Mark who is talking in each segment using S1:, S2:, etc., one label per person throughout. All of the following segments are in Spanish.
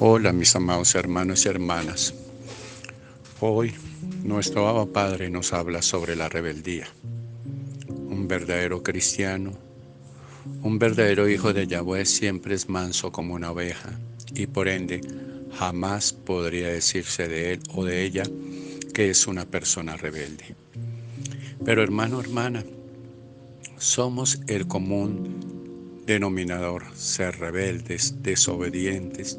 S1: Hola mis amados hermanos y hermanas. Hoy nuestro Abba Padre nos habla sobre la rebeldía. Un verdadero cristiano, un verdadero hijo de Yahweh siempre es manso como una oveja y por ende jamás podría decirse de él o de ella que es una persona rebelde. Pero hermano, hermana, somos el común denominador, ser rebeldes, desobedientes.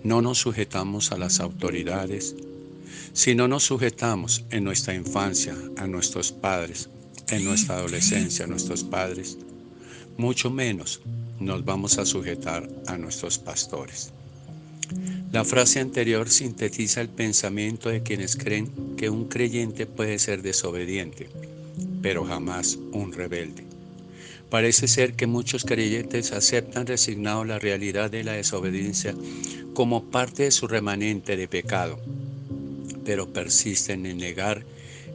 S1: No nos sujetamos a las autoridades. Si no nos sujetamos en nuestra infancia a nuestros padres, en nuestra adolescencia a nuestros padres, mucho menos nos vamos a sujetar a nuestros pastores. La frase anterior sintetiza el pensamiento de quienes creen que un creyente puede ser desobediente, pero jamás un rebelde. Parece ser que muchos creyentes aceptan resignados la realidad de la desobediencia como parte de su remanente de pecado, pero persisten en negar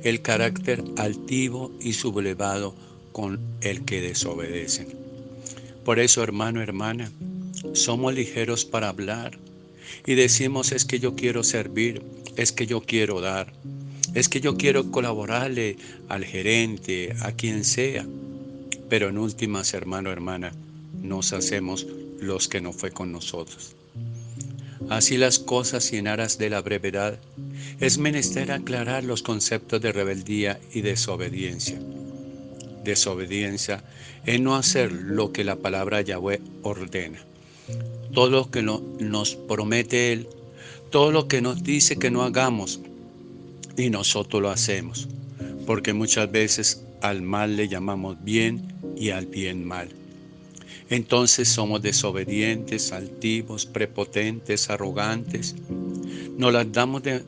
S1: el carácter altivo y sublevado con el que desobedecen. Por eso, hermano, hermana, somos ligeros para hablar y decimos es que yo quiero servir, es que yo quiero dar, es que yo quiero colaborarle al gerente, a quien sea, pero en últimas, hermano, hermana, nos hacemos los que no fue con nosotros. Así las cosas y en aras de la brevedad, es menester aclarar los conceptos de rebeldía y desobediencia. Desobediencia es no hacer lo que la palabra Yahweh ordena. Todo lo que nos promete Él, todo lo que nos dice que no hagamos y nosotros lo hacemos. Porque muchas veces al mal le llamamos bien y al bien mal. Entonces somos desobedientes, altivos, prepotentes, arrogantes. Nos las damos de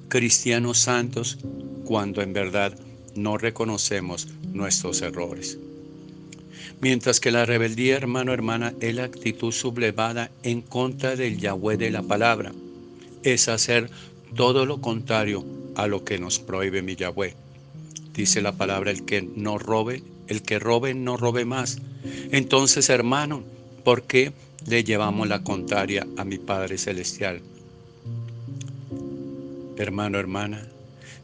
S1: cristianos santos cuando en verdad no reconocemos nuestros errores. Mientras que la rebeldía, hermano, hermana, es la actitud sublevada en contra del Yahweh de la palabra. Es hacer todo lo contrario a lo que nos prohíbe mi Yahweh. Dice la palabra, el que no robe, el que robe no robe más. Entonces, hermano, ¿por qué le llevamos la contraria a mi Padre Celestial? Hermano, hermana,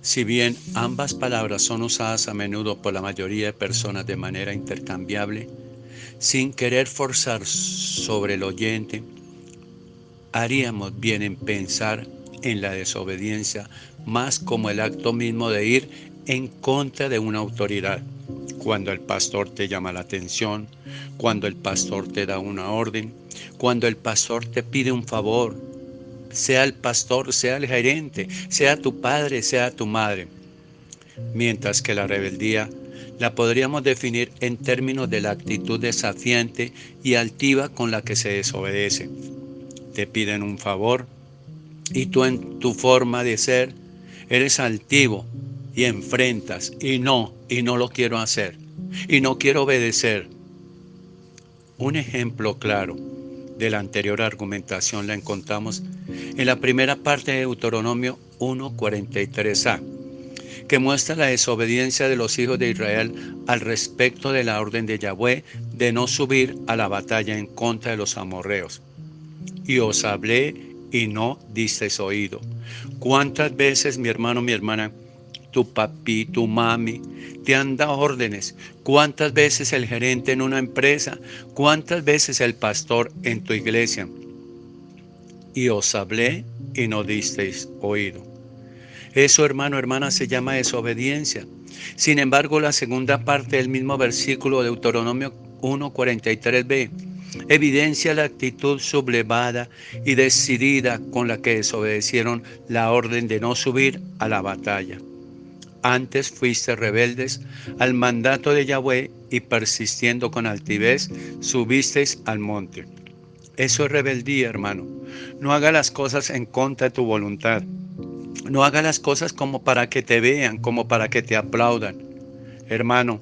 S1: si bien ambas palabras son usadas a menudo por la mayoría de personas de manera intercambiable, sin querer forzar sobre el oyente, haríamos bien en pensar en la desobediencia más como el acto mismo de ir en contra de una autoridad. Cuando el pastor te llama la atención, cuando el pastor te da una orden, cuando el pastor te pide un favor, sea el pastor, sea el gerente, sea tu padre, sea tu madre. Mientras que la rebeldía la podríamos definir en términos de la actitud desafiante y altiva con la que se desobedece. Te piden un favor y tú en tu forma de ser eres altivo y enfrentas y no lo quiero hacer y no quiero obedecer. Un ejemplo claro de la anterior argumentación la encontramos en la primera parte de Deuteronomio 1:43a, que muestra la desobediencia de los hijos de Israel al respecto de la orden de Yahweh de no subir a la batalla en contra de los amorreos. Y os hablé y no disteis oído. ¿Cuántas veces, mi hermano, mi hermana, tu papi, tu mami, te han dado órdenes? ¿Cuántas veces el gerente en una empresa? ¿Cuántas veces el pastor en tu iglesia? Y os hablé y no disteis oído. Eso, hermano, hermana, se llama desobediencia. Sin embargo, la segunda parte del mismo versículo de Deuteronomio 1:43b evidencia la actitud sublevada y decidida con la que desobedecieron la orden de no subir a la batalla. Antes fuiste rebeldes al mandato de Yahweh y persistiendo con altivez subisteis al monte. Eso es rebeldía, hermano. No haga las cosas en contra de tu voluntad. No haga las cosas como para que te vean, como para que te aplaudan. Hermano,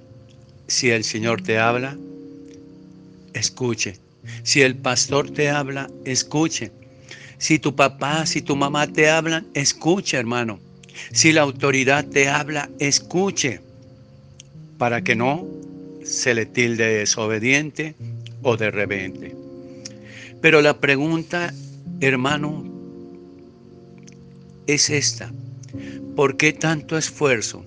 S1: si el Señor te habla, escuche. Si el pastor te habla, escuche. Si tu papá, si tu mamá te hablan, escuche, hermano. Si la autoridad te habla, escuche, para que no se le tilde de desobediente o de rebelde. Pero la pregunta hermano, es esta. ¿Por qué tanto esfuerzo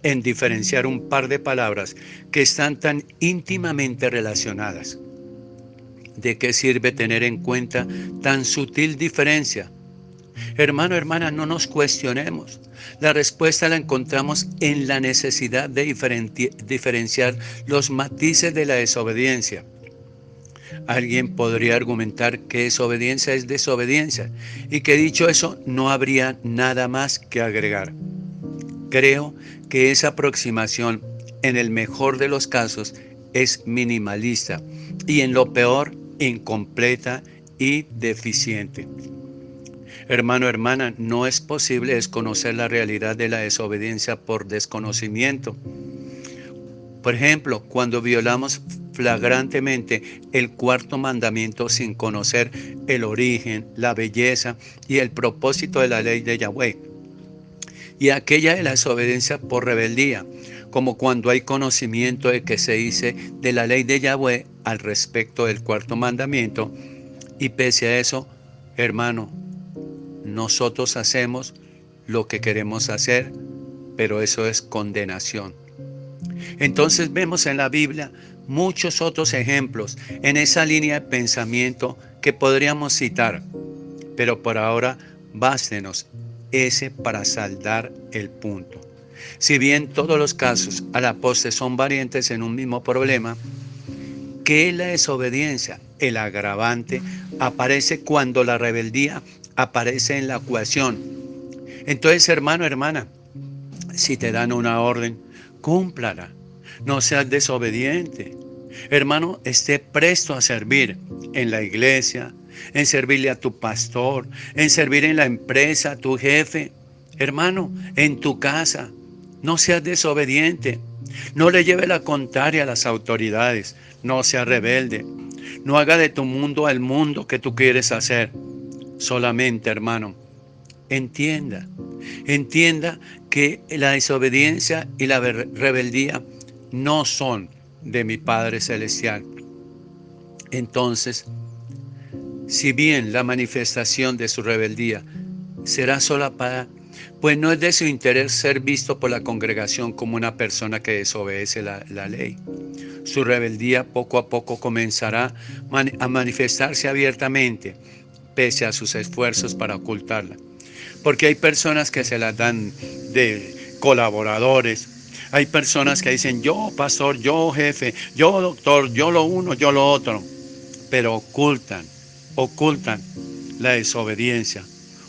S1: en diferenciar un par de palabras que están tan íntimamente relacionadas? ¿De qué sirve tener en cuenta tan sutil diferencia? Hermano, hermana, no nos cuestionemos. La respuesta la encontramos en la necesidad de diferenciar los matices de la desobediencia. Alguien podría argumentar que desobediencia es desobediencia y que dicho eso no habría nada más que agregar. Creo que esa aproximación, en el mejor de los casos, es minimalista y en lo peor, incompleta y deficiente. Hermano, hermana, no es posible desconocer la realidad de la desobediencia por desconocimiento. Por ejemplo, cuando violamos flagrantemente el cuarto mandamiento sin conocer el origen, la belleza y el propósito de la ley de Yahweh. Y aquella de la desobediencia por rebeldía, como cuando hay conocimiento de que se dice de la ley de Yahweh al respecto del cuarto mandamiento, y pese a eso, hermano, nosotros hacemos lo que queremos hacer, pero eso es condenación. Entonces vemos en la Biblia muchos otros ejemplos en esa línea de pensamiento que podríamos citar, pero por ahora bástenos ese para saldar el punto. Si bien todos los casos a la postre son variantes en un mismo problema, que la desobediencia, el agravante, aparece cuando la rebeldía aparece en la ecuación. Entonces, hermano, hermana, si te dan una orden, cúmplala. No seas desobediente. Hermano, esté presto a servir en la iglesia, en servirle a tu pastor, en servir en la empresa, a tu jefe. Hermano, en tu casa, no seas desobediente. No le lleve la contraria a las autoridades. No sea rebelde. No haga de tu mundo el mundo que tú quieres hacer. Solamente, hermano, entienda que la desobediencia y la rebeldía no son de mi Padre Celestial. Entonces, si bien la manifestación de su rebeldía será solapada, pues no es de su interés ser visto por la congregación como una persona que desobedece la ley. Su rebeldía poco a poco comenzará a manifestarse abiertamente, pese a sus esfuerzos para ocultarla. Porque hay personas que se las dan de colaboradores. Hay personas que dicen, yo pastor, yo jefe, yo doctor, yo lo uno, yo lo otro. Pero ocultan la desobediencia,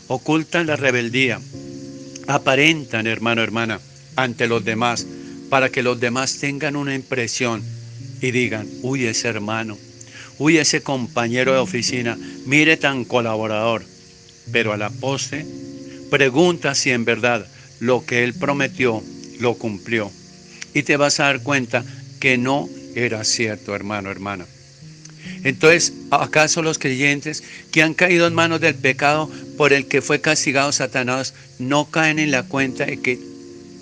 S1: ocultan la rebeldía. Aparentan, hermano, hermana, ante los demás, para que los demás tengan una impresión y digan, uy, ese hermano, uy, ese compañero de oficina, mire tan colaborador. Pero a la postre, pregunta si en verdad lo que él prometió lo cumplió. Y te vas a dar cuenta que no era cierto, hermano, hermana. Entonces, ¿acaso los creyentes que han caído en manos del pecado por el que fue castigado Satanás no caen en la cuenta de que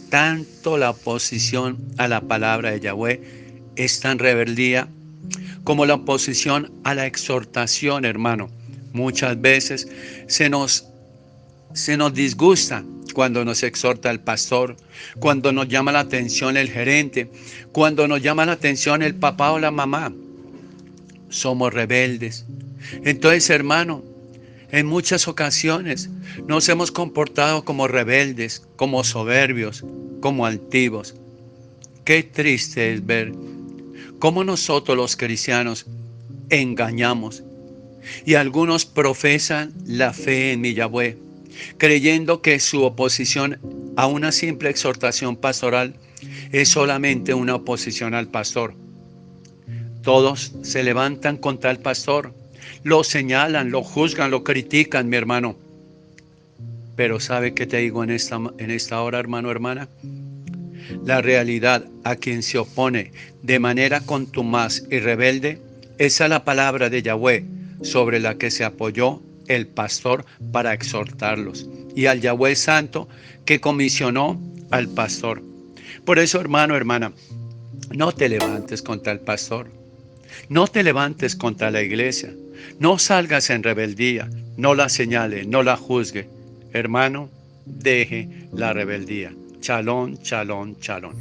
S1: tanto la oposición a la palabra de Yahweh es tan rebeldía como la oposición a la exhortación, hermano? Muchas veces se nos disgusta cuando nos exhorta el pastor, cuando nos llama la atención el gerente, cuando nos llama la atención el papá o la mamá. Somos rebeldes. Entonces, hermano, en muchas ocasiones nos hemos comportado como rebeldes, como soberbios, como altivos. Qué triste es ver cómo nosotros los cristianos engañamos y algunos profesan la fe en mi Yahweh, creyendo que su oposición a una simple exhortación pastoral es solamente una oposición al pastor. Todos se levantan contra el pastor, lo señalan, lo juzgan, lo critican, mi hermano. Pero ¿sabe qué te digo en esta hora, hermano, hermana? La realidad a quien se opone de manera contumaz y rebelde, esa es la palabra de Yahweh sobre la que se apoyó el pastor para exhortarlos, y al Yahweh Santo que comisionó al pastor. Por eso, hermano, hermana, no te levantes contra el pastor. No te levantes contra la iglesia. No salgas en rebeldía, no la señale, no la juzgue. Hermano, deje la rebeldía. Chalón, chalón, chalón.